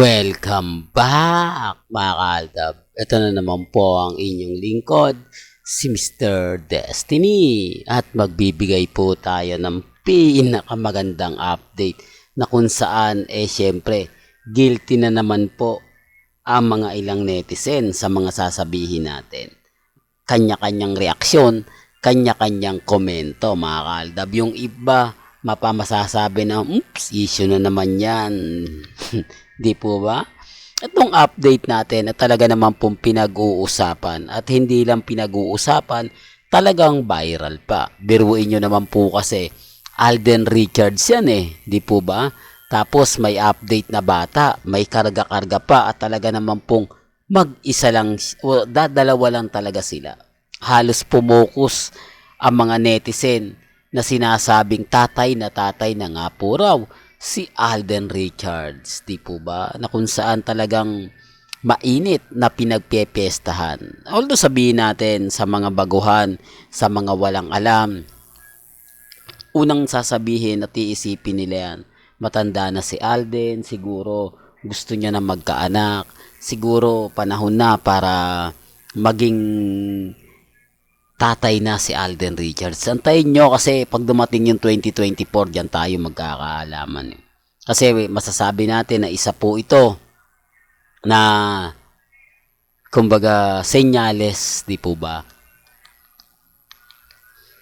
Welcome back mga kaaldab. Ito na naman po ang inyong lingkod, si Mr. Destiny. At magbibigay po tayo ng pinakamagandang update na kung saan syempre guilty na naman po ang mga ilang netizen sa mga sasabihin natin. Kanya-kanyang reaksyon, kanya-kanyang komento mga kaaldab. Yung iba mapamasasabi na, oops, issue na naman yan. Di po ba? Itong update natin na talaga naman pong pinag-uusapan at hindi lang pinag-uusapan, talagang viral pa. Biruin nyo naman po kasi Alden Richards yan di po ba? Tapos may update na bata, may karga-karga pa at talaga naman pong mag-isa lang, dadalawa lang talaga sila. Halos pumukus ang mga netizen na sinasabing tatay na nga po raw si Alden Richards, di po ba? Na kung saan talagang mainit na pinagpepestahan. Although sabihin natin sa mga baguhan, sa mga walang alam, unang sasabihin at iisipin nila yan, matanda na si Alden, siguro gusto niya na magkaanak, siguro panahon na para maging tatay na si Alden Richards. Antayin nyo kasi pag dumating yung 2024, dyan tayo magkakaalaman. Kasi masasabi natin na isa po ito na kumbaga senyales, di po ba?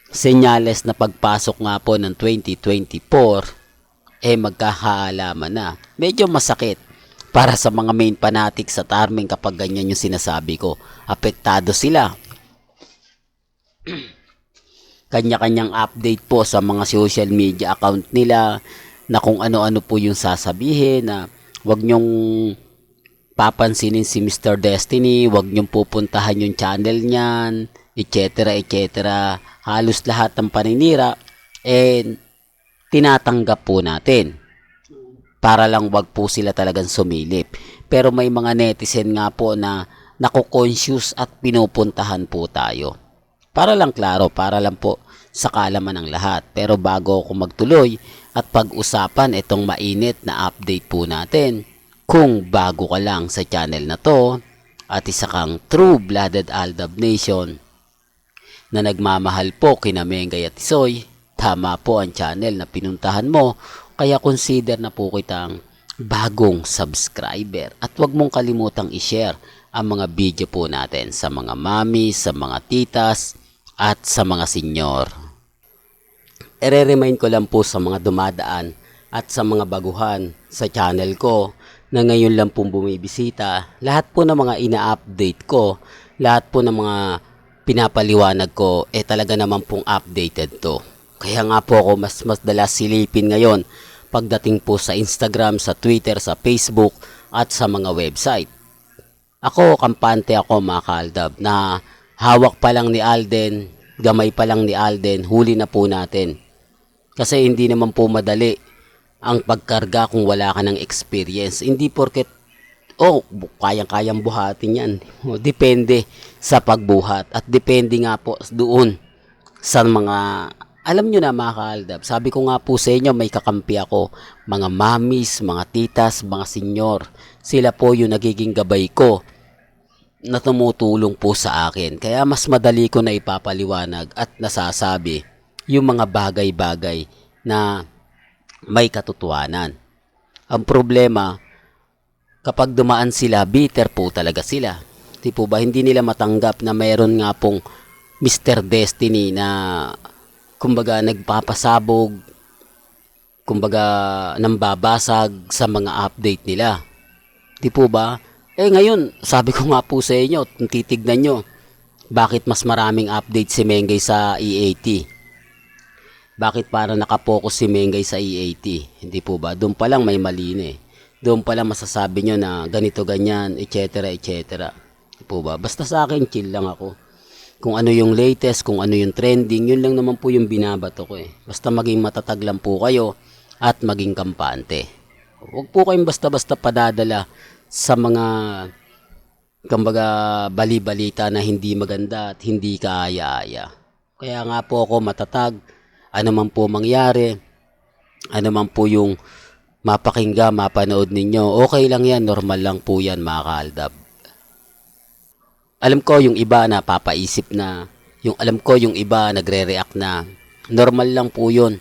Senyales na pagpasok nga po ng 2024, magkakaalaman na. Medyo masakit para sa mga main fanatics at arming kapag ganyan yung sinasabi ko. Apektado sila. Kanya-kanyang update po sa mga social media account nila na kung ano-ano po yung sasabihin na wag nyong papansinin si Mr. Destiny, wag nyong pupuntahan yung channel niyan, etc. etc. Halos lahat ng paninira tinatanggap po natin para lang wag po sila talagang sumilip. Pero may mga netizen nga po na nako-conscious at pinupuntahan po tayo. Para lang klaro, para lang po sa kaalaman ng lahat. Pero bago ako magtuloy at pag-usapan itong mainit na update po natin, kung bago ka lang sa channel na to at isa kang true-blooded Aldab Nation na nagmamahal po kina Mengay at Isoy, tama po ang channel na pinuntahan mo, kaya consider na po kitang bagong subscriber. At huwag mong kalimutang i-share ang mga video po natin sa mga mami, sa mga titas, at sa mga senyor. Ere-remind ko lang po sa mga dumadaan at sa mga baguhan sa channel ko na ngayon lang pong bumibisita, lahat po ng mga ina-update ko, lahat po ng mga pinapaliwanag ko, talaga naman pong updated to. Kaya nga po ako mas dalas silipin ngayon pagdating po sa Instagram, sa Twitter, sa Facebook, at sa mga website. Ako, kampante ako mga kaaldab na hawak pa lang ni Alden, gamay pa lang ni Alden, huli na po natin. Kasi hindi naman po madali ang pagkarga kung wala ka ng experience. Hindi porket, kayang-kayang buhatin yan. Depende sa pagbuhat at depende nga po doon sa mga, alam nyo na mga kaaldab, sabi ko nga po sa inyo, may kakampi ako, mga mamis, mga titas, mga senyor. Sila po yung nagiging gabay ko na tumutulong po sa akin. Kaya mas madali ko na ipapaliwanag at nasasabi yung mga bagay-bagay na may katotohanan. Ang problema, kapag dumaan sila, bitter po talaga sila. Di po ba? Hindi nila matanggap na mayroon nga pong Mr. Destiny na kumbaga nagpapasabog, kumbaga nambabasag sa mga update nila. Di po ba? Ngayon, sabi ko nga po sa inyo, titignan nyo, bakit mas maraming update si Mengay sa EAT? Bakit para nakapokus si Mengay sa EAT? Hindi po ba? Doon pa lang may mali na Doon pa lang masasabi nyo na ganito, ganyan, etc. etc. Hindi po ba? Basta sa akin, chill lang ako. Kung ano yung latest, kung ano yung trending, yun lang naman po yung binabato ko Basta maging matatag lang po kayo at maging kampante. Huwag po kayong basta-basta padadala sa mga kumbaga bali-balita na hindi maganda at hindi kaaya-aya. Kaya nga po ako matatag, ano man po mangyari, ano man po yung mapakinggan, mapanood ninyo. Okay lang yan, normal lang po yan mga kaaldab. Alam ko yung iba na papaisip na, alam ko yung iba nagre-react na, normal lang po yun.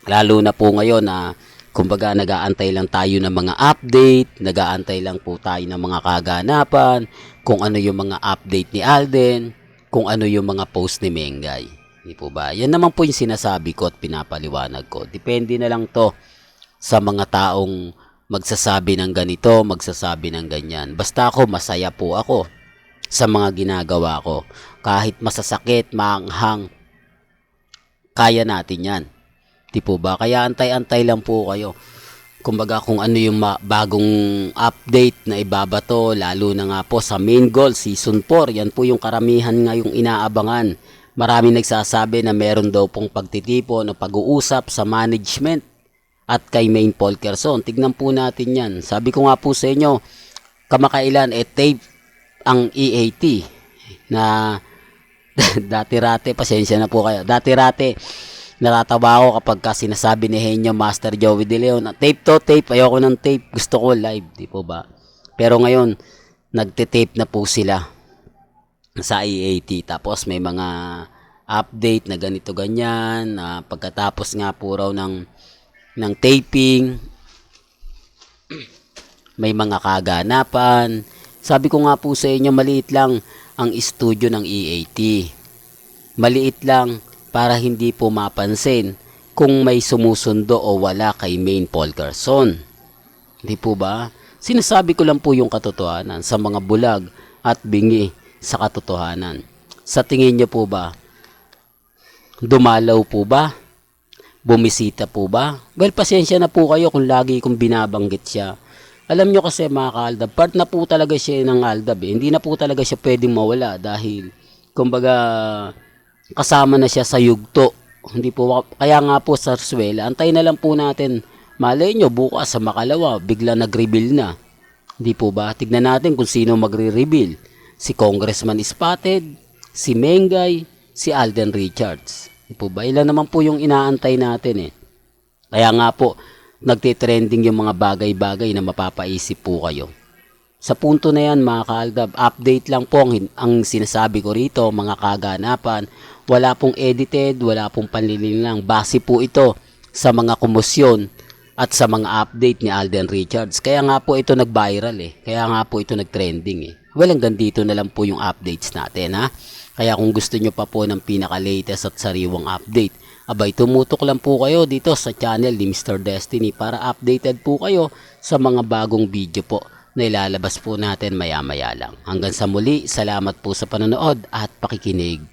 Lalo na po ngayon na, kumbaga nag-aantay lang tayo ng mga update, nag-aantay lang po tayo ng mga kaganapan, kung ano yung mga update ni Alden, kung ano yung mga post ni Mengay. Hindi po ba? Yan naman po yung sinasabi ko at pinapaliwanag ko. Depende na lang to sa mga taong magsasabi ng ganito, magsasabi ng ganyan. Basta ako, masaya po ako sa mga ginagawa ko. Kahit masasakit, maanghang, kaya natin yan. Di po ba? Kaya antay-antay lang po kayo. Kumbaga kung ano yung bagong update na ibabato, lalo na nga po sa main goal, season 4, yan po yung karamihan ngayong inaabangan. Marami nagsasabi na meron daw pong pagtitipon o pag-uusap sa management at kay Main Paul Quezon. Tignan po natin yan. Sabi ko nga po sa inyo, kamakailan tape ang EAT na dati-rate, pasensya na po kayo, dati-rate natatawa ako kapag sinasabi ni Henyo Master Joey De Leon, tape to, tape, ayoko ng tape, gusto ko live, di po ba? Pero ngayon, nagte-tape na po sila sa EAT, tapos may mga update na ganito ganyan, pagkatapos nga po raw ng taping, may mga kaganapan. Sabi ko nga po sa inyo, maliit lang ang studio ng EAT. Maliit lang para hindi po mapansin kung may sumusundo o wala kay Main Paul Quezon. Hindi po ba? Sinasabi ko lang po yung katotohanan sa mga bulag at bingi sa katotohanan. Sa tingin niyo po ba, dumalaw po ba? Bumisita po ba? Well, pasensya na po kayo kung lagi kong binabanggit siya. Alam nyo kasi mga kaaldab, part na po talaga siya ng aldab. Hindi na po talaga siya pwedeng mawala dahil, kumbaga, kasama na siya sa yugto. Hindi po, kaya nga po sa Sarsuela, antay na lang po natin. Malay nyo, bukas sa Makalawa, bigla nag-reveal na. Hindi po ba? Tignan natin kung sino magre-reveal. Si Congressman Spotted, si Mengay, si Alden Richards. Hindi po ba? Ilan naman po yung inaantay natin eh. Kaya nga po, nagtitrending yung mga bagay-bagay na mapapaisip po kayo. Sa punto na yan mga kaaldab, update lang po ang sinasabi ko rito, mga kaganapan. Wala pong edited, wala pong panlilinlang. Base po ito sa mga komosyon at sa mga update ni Alden Richards. Kaya nga po ito nag-viral eh. Kaya nga po ito nag-trending eh. Well, hanggang dito na lang po yung updates natin ha. Kaya kung gusto nyo pa po ng pinaka-latest at sariwang update, abay tumutok lang po kayo dito sa channel ni Mr. Destiny para updated po kayo sa mga bagong video po na ilalabas po natin maya-maya lang. Hanggang sa muli, salamat po sa panonood at pakikinig.